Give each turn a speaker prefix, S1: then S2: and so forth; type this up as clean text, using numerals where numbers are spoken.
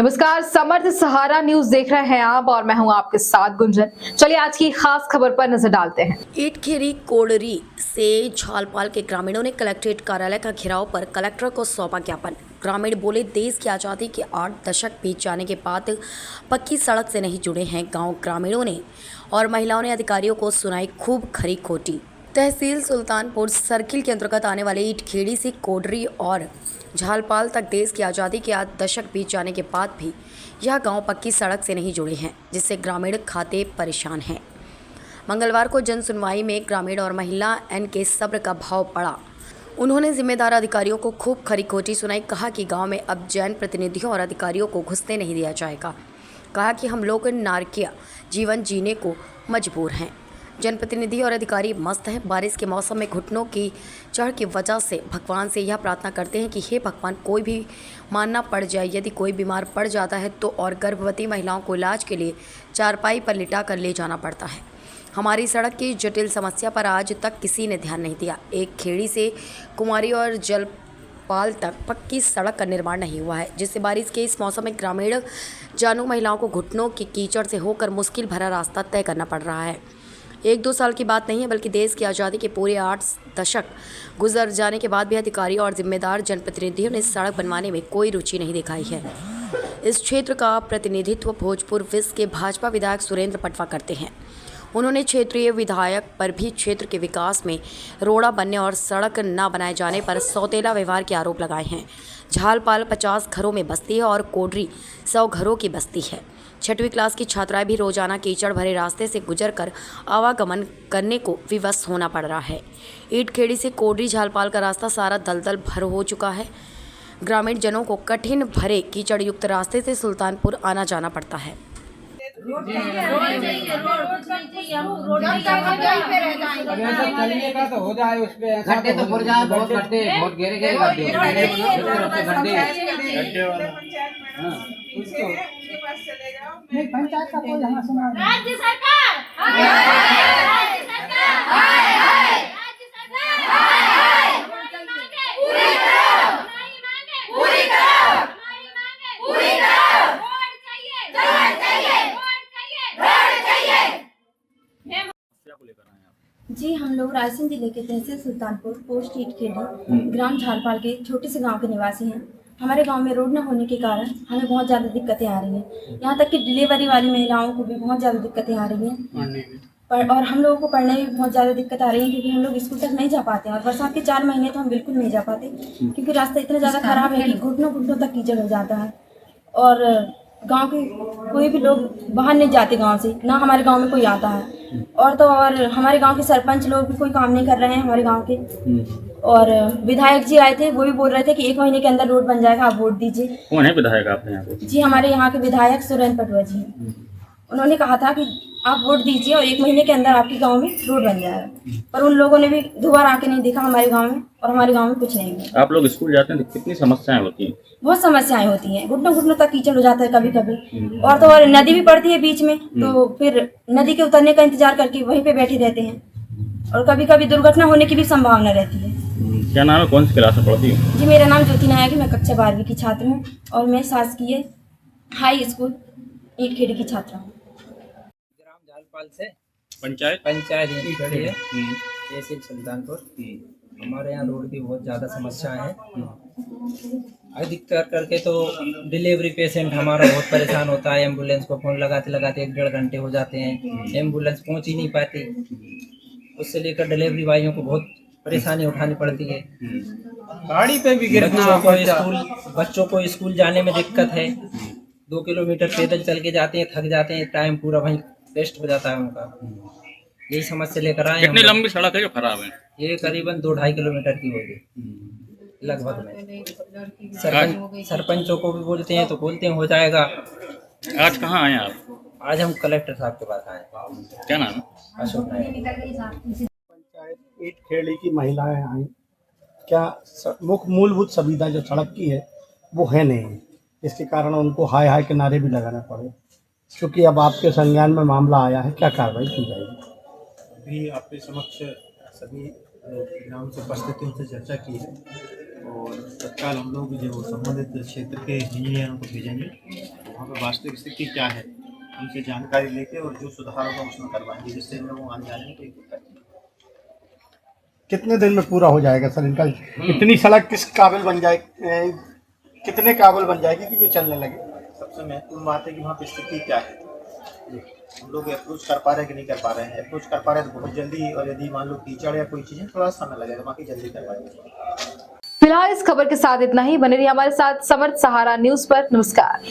S1: नमस्कार, समर्थ सहारा न्यूज देख रहे हैं आप और मैं हूं आपके साथ गुंजन। चलिए आज की खास खबर पर नजर डालते हैं।
S2: ईटखेड़ी कोडरी से झालपाल के ग्रामीणों ने कलेक्ट्रेट कार्यालय का घेराव पर कलेक्टर को सौंपा ज्ञापन। ग्रामीण बोले, देश की आज़ादी के 8 दशक बीत जाने के बाद पक्की सड़क से नहीं जुड़े हैं गांव। ग्रामीणों ने और महिलाओं ने अधिकारियों को सुनाई खूब खरी खोटी। तहसील सुल्तानपुर सर्किल के अंतर्गत आने वाले ईटखेड़ी से कोडरी और झालपाल तक देश की आज़ादी के 8 दशक बीत जाने के बाद भी यह गांव पक्की सड़क से नहीं जुड़े हैं, जिससे ग्रामीण खाते परेशान हैं। मंगलवार को जन सुनवाई में ग्रामीण और महिला एन के सब्र का भाव पड़ा। उन्होंने जिम्मेदार अधिकारियों को खूब खरी खोटी सुनाई। कहा कि गांव में अब जैन प्रतिनिधियों और अधिकारियों को घुसने नहीं दिया जाएगा। कहा कि हम लोग नारकीय जीवन जीने को मजबूर हैं। जनप्रतिनिधि और अधिकारी मस्त हैं। बारिश के मौसम में घुटनों की चढ़ की वजह से भगवान से यह प्रार्थना करते हैं कि हे भगवान, कोई भी मानना पड़ जाए, यदि कोई बीमार पड़ जाता है तो, और गर्भवती महिलाओं को इलाज के लिए चारपाई पर लिटा कर ले जाना पड़ता है। हमारी सड़क की जटिल समस्या पर आज तक किसी ने ध्यान नहीं दिया। एक खेड़ी से कुमारी और जलपाल तक पक्की सड़क का निर्माण नहीं हुआ है, जिससे बारिश के इस मौसम में ग्रामीण जानू महिलाओं को घुटनों की कीचड़ से होकर मुश्किल भरा रास्ता तय करना पड़ रहा है। 1-2 साल की बात नहीं है, बल्कि देश की आज़ादी के पूरे 8 दशक गुजर जाने के बाद भी अधिकारी और जिम्मेदार जनप्रतिनिधियों ने सड़क बनवाने में कोई रुचि नहीं दिखाई है। इस क्षेत्र का प्रतिनिधित्व भोजपुर विस के भाजपा विधायक सुरेंद्र पटवा करते हैं। उन्होंने क्षेत्रीय विधायक पर भी क्षेत्र के विकास में रोड़ा बनने और सड़क न बनाए जाने पर सौतेला व्यवहार के आरोप लगाए हैं। झालपाल 50 घरों में बस्ती है और कोडरी 100 घरों की बस्ती है। 6वीं क्लास की छात्राएं भी रोजाना कीचड़ भरे रास्ते से गुजरकर आवागमन करने को विवश होना पड़ रहा है। ईटखेड़ी से कोडरी झालपाल का रास्ता सारा दलदल भर हो चुका है। ग्रामीण जनों को कठिन भरे कीचड़ युक्त रास्ते से सुल्तानपुर आना जाना पड़ता है।
S3: रोड चलिएगा तो हो जाए, उस पे गड्ढे तो भर जाए, बहुत गड्ढे, बहुत घेरे घेरे गड्ढे, नहीं पंचायत का कोई यहाँ सुना नहीं।
S4: राज्य सरकार हाय हाय, राज्य सरकार हाय हाय, राज्य सरकार हाय हाय, हमारी मांगे पूरी करो, हमारी मांगे पूरी करो, हमारी मांगे पूरी करो। रोड चाहिए, रोड चाहिए, रोड चाहिए, रोड चाहिए।
S5: जी, हम लोग रायसेन जिले के तहसील सुल्तानपुर पोस्ट ईटखेड़ी ग्राम झालपाल के छोटे से गांव के निवासी हैं। हमारे गांव में रोड न होने के कारण हमें बहुत ज़्यादा दिक्कतें आ रही हैं। यहाँ तक कि डिलीवरी वाली महिलाओं को भी बहुत ज़्यादा दिक्कतें आ रही हैं और हम लोगों को पढ़ने में बहुत ज़्यादा दिक्कत आ रही है, क्योंकि हम लोग स्कूल तक नहीं जा पाते हैं और बरसात के 4 महीने तो हम बिल्कुल नहीं जा पाते, क्योंकि रास्ता इतना ज़्यादा ख़राब है कि घुटनों तक कीचड़ हो जाता है। और गांव के कोई भी लोग बाहर नहीं जाते गांव से, ना हमारे गांव में कोई आता है। और हमारे गांव के सरपंच लोग भी कोई काम नहीं कर रहे हैं हमारे गांव के। और विधायक जी आए थे, वो भी बोल रहे थे कि 1 महीने के अंदर रोड बन जाएगा, आप वोट दीजिए।
S6: कौन है विधायक आपके यहाँ पे?
S5: जी, हमारे यहाँ के विधायक सुरेंद्र पटवा जी हैं। उन्होंने कहा था कि आप वोट दीजिए और 1 महीने के अंदर आपके गांव में रोड बन जाएगा, पर उन लोगों ने भी दोबारा आके नहीं देखा हमारे गांव में, और हमारे गांव में कुछ नहीं हुआ।
S6: आप लोग स्कूल जाते हैं तो कितनी समस्याएं होती हैं?
S5: बहुत समस्याएं होती हैं, घुटनों तक कीचड़ हो जाता है कभी कभी। और तो और नदी भी पड़ती है बीच में, तो फिर नदी के उतरने का इंतजार करके वहीं पे बैठे रहते हैं, और कभी कभी दुर्घटना होने की भी संभावना रहती है।
S6: क्या नाम है, कौन सी क्लास में पढ़ती है?
S5: जी, मेरा नाम ज्योति नायक है, मैं कक्षा 12वीं की छात्र हूँ और मैं शासकीय हाई स्कूल ईटखेड़ी की छात्रा हूँ।
S7: ग्राम झालपाल से
S6: पंचायत
S7: ईटखेड़ी है, तहसील सुल्तानपुर। हमारे यहाँ रोड की बहुत ज़्यादा समस्या है। अधिकतर करके तो डिलीवरी पेशेंट हमारा बहुत परेशान होता है। एम्बुलेंस को फ़ोन लगाते लगाते 1-1.5 घंटे हो जाते हैं, एम्बुलेंस पहुँच ही नहीं पाती। उससे लेकर डिलीवरी भाइयों को बहुत परेशानी उठानी पड़ती है।
S3: गाड़ी पे भी गिरना,
S7: बच्चों को स्कूल जाने में दिक्कत है। 2 किलोमीटर पैदल चल के जाते हैं, थक जाते हैं, टाइम पूरा वहीं वेस्ट हो जाता है उनका। यही समस्या लेकर आए।
S6: कितनी लंबी सड़क है जो खराब है?
S7: ये करीबन 2-2.5 किलोमीटर की होगी लगभग में। सरपंचों को भी बोलते हैं तो बोलते हैं हो जाएगा।
S6: आज कहाँ आए आप?
S7: आज हम कलेक्टर साहब के पास आए।
S6: क्या नाम है?
S7: अशोक नायक।
S8: पंचायत ईटखेड़ी की महिलाएं आई, क्या मूलभूत सुविधा जो सड़क की है वो है नहीं, इसके कारण उनको हाय हाय के नारे भी लगाने पड़े। क्योंकि अब आपके संज्ञान में मामला आया है, क्या कार्रवाई की जाएगी?
S9: अभी आपके समक्ष सभी ग्राम से उपस्थितियों से चर्चा की है और तत्काल हम लोग जो संबंधित क्षेत्र के इंजीनियरों को भेजेंगे वहाँ पर वास्तविक स्थिति क्या है उनसे जानकारी लेके और जो सुधार होगा उसमें करवाएंगे, जिससे इन लोगों को आने जाने में कोई दिक्कत नहीं।
S8: कितने दिन में पूरा हो जाएगा सर इनका? इतनी सड़क किस काबिल बन जाए, कितने काबिल बन जाएगी कि ये चलने लगे?
S9: सबसे महत्वपूर्ण बात है कि वहाँ पर स्थिति क्या है, हम लोग अप्रोच कर पा रहे हैं कि नहीं कर पा रहे हैं। अप्रोच कर पा रहे हैं तो बहुत जल्दी, और यदि मान लो कीचड़ या कोई चीज़ है थोड़ा समय लगेगा, बाकी जल्दी करवाएंगे।
S1: फिलहाल इस खबर के साथ इतना ही। बने रहिए हमारे साथ समर्थ सहारा न्यूज पर। नमस्कार।